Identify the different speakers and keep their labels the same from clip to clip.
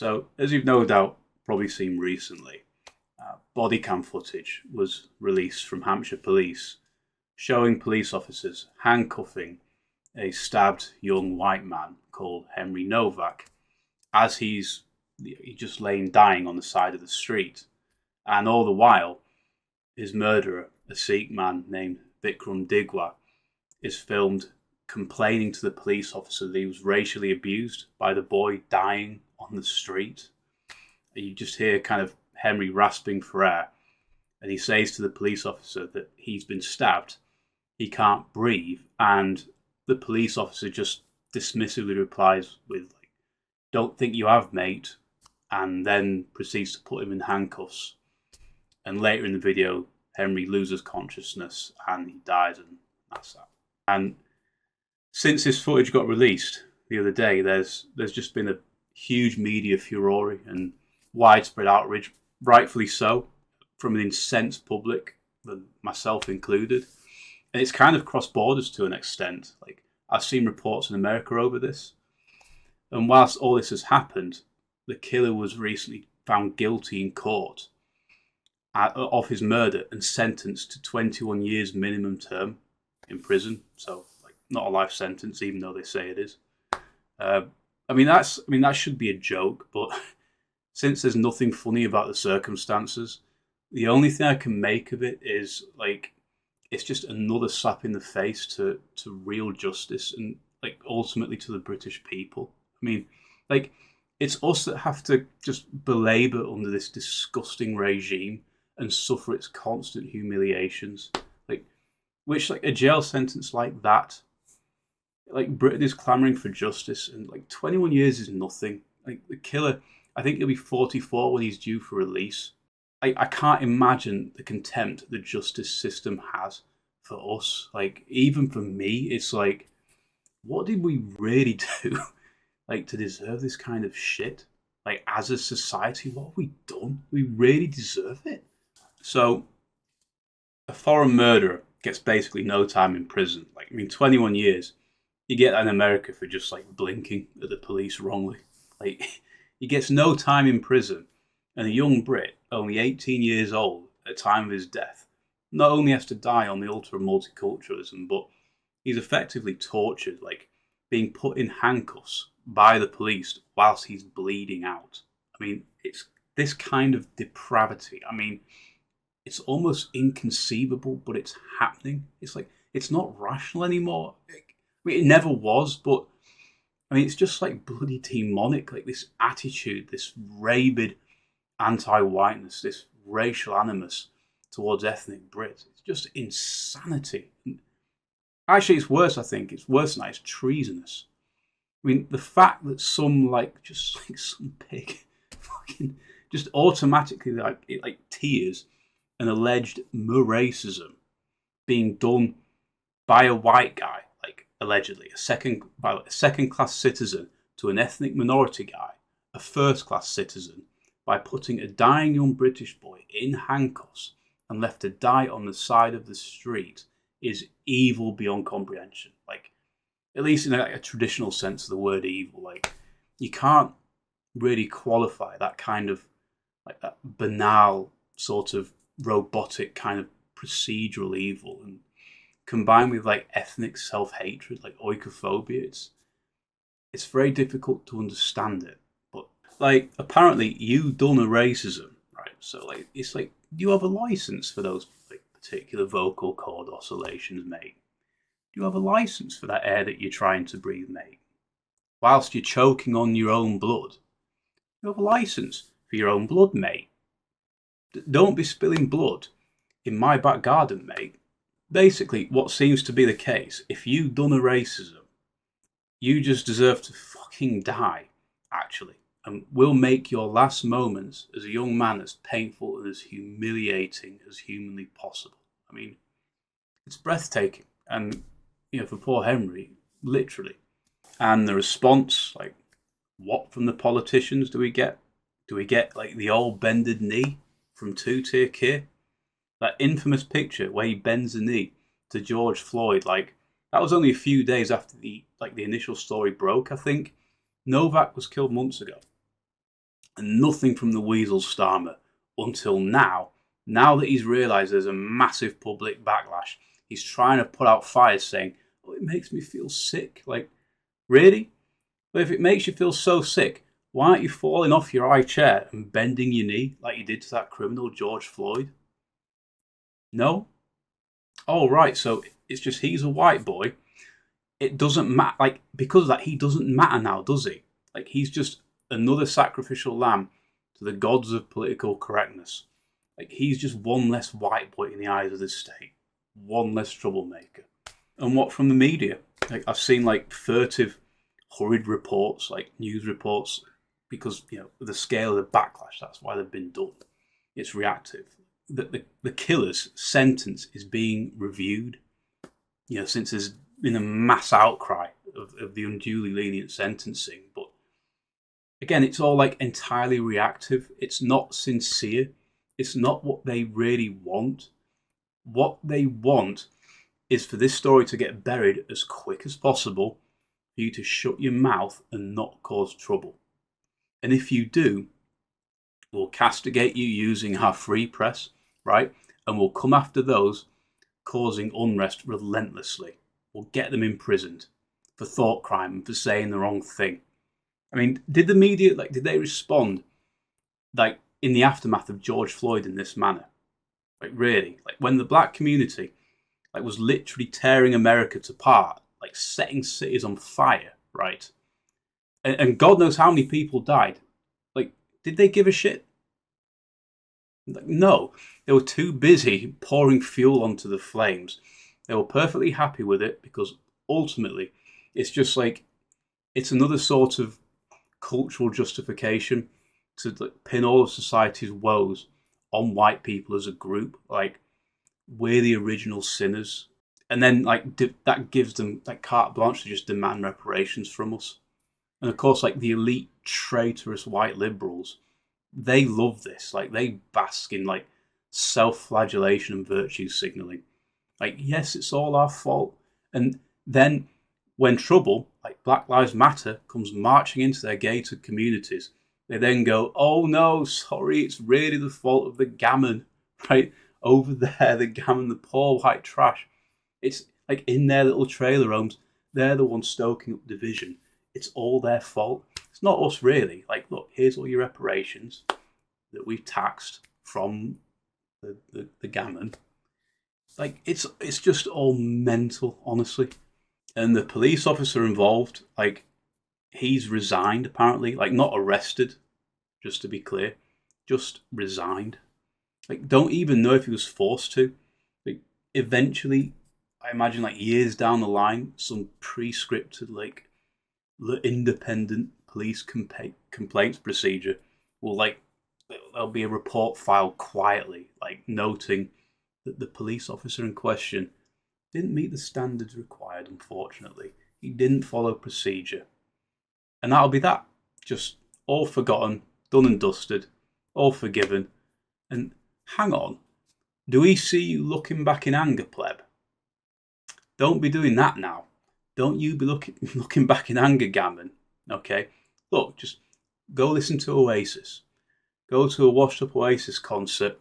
Speaker 1: So, as you've no doubt probably seen recently, body cam footage was released from Hampshire police showing police officers handcuffing a stabbed young white man called Henry Nowak as he's just laying dying on the side of the street. And all the while, his murderer, a Sikh man named Vikram Digwa, is filmed complaining to the police officer that he was racially abused by the boy dying on the street. And you just hear kind of Henry rasping for air, and he says to the police officer that he's been stabbed, he can't breathe, and the police officer just dismissively replies with, like, "Don't think you have, mate," and then proceeds to put him in handcuffs. And later in the video, Henry loses consciousness and he dies, and that's that. And since this footage got released the other day, there's just been a huge media furore and widespread outrage, rightfully so, from an incensed public, myself included. And it's kind of crossed borders to an extent. Like, I've seen reports in America over this. And whilst all this has happened, the killer was recently found guilty in court of his murder and sentenced to 21 years minimum term in prison. So, like, not a life sentence, even though they say it is. That should be a joke, but since there's nothing funny about the circumstances, the only thing I can make of it is, like, it's just another slap in the face to real justice and, like, ultimately to the British people. I mean, like, it's us that have to just belabor under this disgusting regime and suffer its constant humiliations. Like, which, like, a jail sentence like that, like, Britain is clamouring for justice, and, like, 21 years is nothing. Like, the killer, I think he'll be 44 when he's due for release. I can't imagine the contempt the justice system has for us. Like, even for me, it's like, what did we really do, like, to deserve this kind of shit? Like, as a society, what have we done? We really deserve it. So, a foreign murderer gets basically no time in prison. Like, 21 years. You get that in America for just, like, blinking at the police wrongly. Like, he gets no time in prison. And a young Brit, only 18 years old at the time of his death, not only has to die on the altar of multiculturalism, but he's effectively tortured, like, being put in handcuffs by the police whilst he's bleeding out. I mean, it's this kind of depravity. I mean, it's almost inconceivable, but it's happening. It's like, it's not rational anymore. It never was, but I mean, it's just, like, bloody demonic. Like, this attitude, this rabid anti-whiteness, this racial animus towards ethnic Brits. It's just insanity. Actually, it's worse, I think. It's worse than that. It's treasonous. I mean, the fact that some pig fucking just automatically, like tears an alleged racism being done by a white guy, like, allegedly, a second-class citizen to an ethnic minority guy, a first-class citizen, by putting a dying young British boy in handcuffs and left to die on the side of the street, is evil beyond comprehension. Like, at least in a traditional sense of the word evil. Like, you can't really qualify that kind of, like, that banal sort of robotic kind of procedural evil, and combined with, like, ethnic self-hatred, like oikophobia. It's very difficult to understand it. But, like, apparently you done a racism, right? So, like, it's like, do you have a license for those, like, particular vocal cord oscillations, mate? Do you have a license for that air that you're trying to breathe, mate? Whilst you're choking on your own blood, do you have a license for your own blood, mate? Don't be spilling blood in my back garden, mate. Basically, what seems to be the case, if you done a racism, you just deserve to fucking die, actually. And will make your last moments as a young man as painful and as humiliating as humanly possible. I mean, it's breathtaking. And, for poor Henry, literally. And the response, like, what from the politicians do we get? Do we get, like, the old bended knee from two-tier Kier? That infamous picture where he bends the knee to George Floyd, like, that was only a few days after the initial story broke, I think. Nowak was killed months ago. and nothing from the weasel Starmer until now. Now that he's realised there's a massive public backlash, he's trying to put out fires saying, "Oh, it makes me feel sick." Like, really? But if it makes you feel so sick, why aren't you falling off your high chair and bending your knee like you did to that criminal George Floyd? No? Oh, right, so it's just he's a white boy. It doesn't matter, like, because of that, he doesn't matter now, does he? Like, he's just another sacrificial lamb to the gods of political correctness. Like, he's just one less white boy in the eyes of the state. One less troublemaker. And what from the media? Like, I've seen, like, furtive, hurried reports, like news reports, because, you know, the scale of the backlash, that's why they've been done. It's reactive. The killer's sentence is being reviewed, you know, since there's been a mass outcry of the unduly lenient sentencing. But again, it's all like entirely reactive. It's not sincere. It's not what they really want. What they want is for this story to get buried as quick as possible, for you to shut your mouth and not cause trouble. And if you do, we'll castigate you using our free press, right? And we'll come after those causing unrest relentlessly. We'll get them imprisoned for thought crime and for saying the wrong thing. I mean, did the media, like, did they respond, like, in the aftermath of George Floyd in this manner? Like, really? Like, when the black community, like, was literally tearing America apart, like, setting cities on fire, right? And God knows how many people died. Like, did they give a shit? Like, no. They were too busy pouring fuel onto the flames. They were perfectly happy with it because ultimately it's just like, it's another sort of cultural justification to, like, pin all of society's woes on white people as a group. Like, we're the original sinners. And then, like, that gives them, like, carte blanche to just demand reparations from us. And of course, like, the elite traitorous white liberals, they love this. Like, they bask in, like, self-flagellation and virtue signalling. Like, yes, it's all our fault. And then when trouble, like Black Lives Matter, comes marching into their gated communities, they then go, "Oh no, sorry, it's really the fault of the gammon," right? Over there, the gammon, the poor white trash. It's like in their little trailer homes, they're the ones stoking up division. It's all their fault. It's not us, really. Like, look, here's all your reparations that we've taxed from the gammon. Like, it's just all mental, honestly. And the police officer involved, like, he's resigned, apparently. Like, not arrested, just to be clear. Just resigned. Like, don't even know if he was forced to. Like, eventually, I imagine, like, years down the line, some pre-scripted, like, independent police complaints procedure will, like, there'll be a report filed quietly, like, noting that the police officer in question didn't meet the standards required, unfortunately. He didn't follow procedure. And that'll be that. Just all forgotten, done and dusted, all forgiven. And hang on, do we see you looking back in anger, pleb? Don't be doing that now. Don't you be looking back in anger, gammon. Okay? Look, just go listen to Oasis. Go to a washed up Oasis concert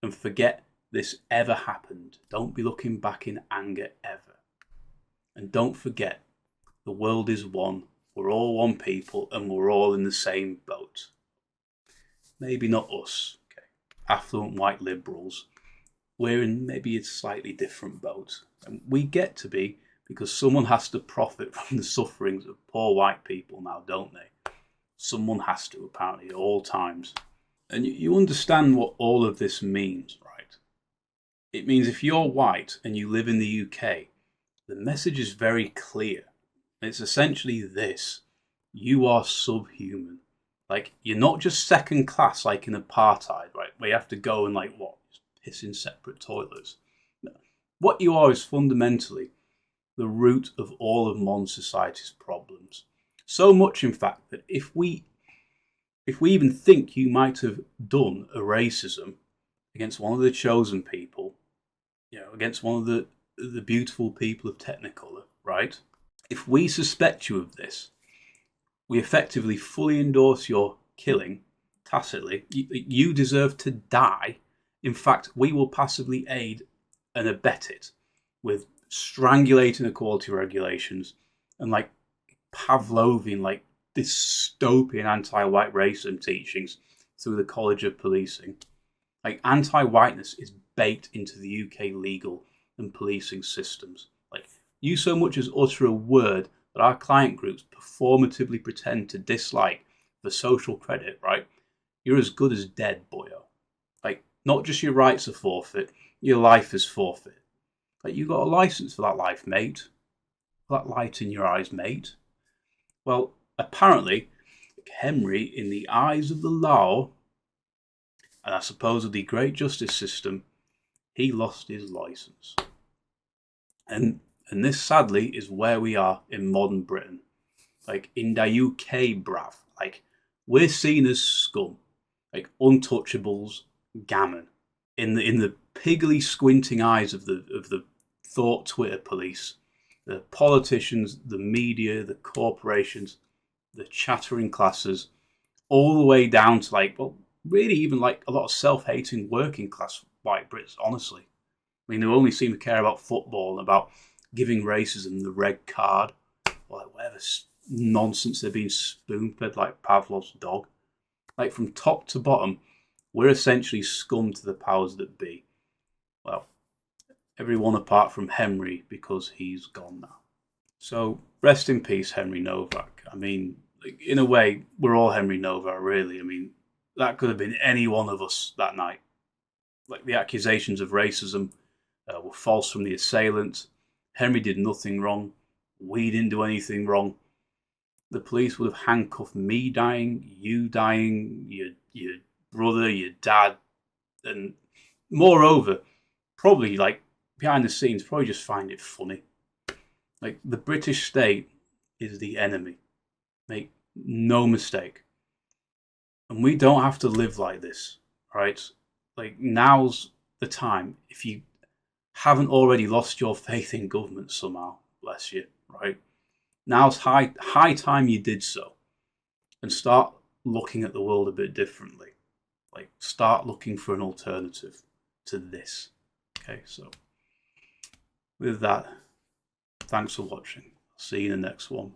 Speaker 1: and forget this ever happened. Don't be looking back in anger ever. And don't forget, the world is one. We're all one people and we're all in the same boat. Maybe not us, okay? Affluent white liberals. We're in maybe a slightly different boat. And we get to be, because someone has to profit from the sufferings of poor white people now, don't they? Someone has to, apparently, at all times. And you understand what all of this means, right? It means if you're white and you live in the UK, the message is very clear. It's essentially this: you are subhuman. Like, you're not just second class like in apartheid, right? Where you have to go and, like, what? Piss in separate toilets. No. What you are is fundamentally the root of all of modern society's problems. So much, in fact, that if we even think you might have done a racism against one of the chosen people, you know, against one of the beautiful people of Technicolor, right? If we suspect you of this, we effectively fully endorse your killing tacitly, you deserve to die. In fact, we will passively aid and abet it with strangulating equality regulations and like Pavlovian, like dystopian anti-white racism teachings through the College of Policing. Like anti-whiteness is baked into the UK legal and policing systems. Like you so much as utter a word that our client groups performatively pretend to dislike for social credit, right? You're as good as dead, boyo. Like not just your rights are forfeit, your life is forfeit. Like you got a license for that life, mate. That light in your eyes, mate. Well, apparently, Henry, in the eyes of the law, and I suppose of the great justice system, he lost his license. And this, sadly, is where we are in modern Britain. Like, in the UK, bruv. Like, we're seen as scum. Like, untouchables, gammon. In the piggly squinting eyes of the thought Twitter police, the politicians, the media, the corporations, the chattering classes, all the way down to like, well, really even like a lot of self-hating working class white Brits, honestly. I mean, they only seem to care about football and about giving racism the red card, or like whatever nonsense they're being spoon-fed like Pavlov's dog. Like from top to bottom, we're essentially scum to the powers that be. Well, everyone apart from Henry, because he's gone now. So rest in peace, Henry Nowak. I mean, in a way, we're all Henry Nowak, really. I mean, that could have been any one of us that night. Like the accusations of racism were false from the assailant. Henry did nothing wrong. We didn't do anything wrong. The police would have handcuffed me dying, you dying, your brother, your dad, and moreover, probably like behind the scenes, probably just find it funny. Like the British state is the enemy. Make no mistake. And we don't have to live like this, right? Like now's the time. If you haven't already lost your faith in government somehow, bless you, right? Now's high time you did so and start looking at the world a bit differently. Like start looking for an alternative to this. Okay, so with that, thanks for watching. See you in the next one.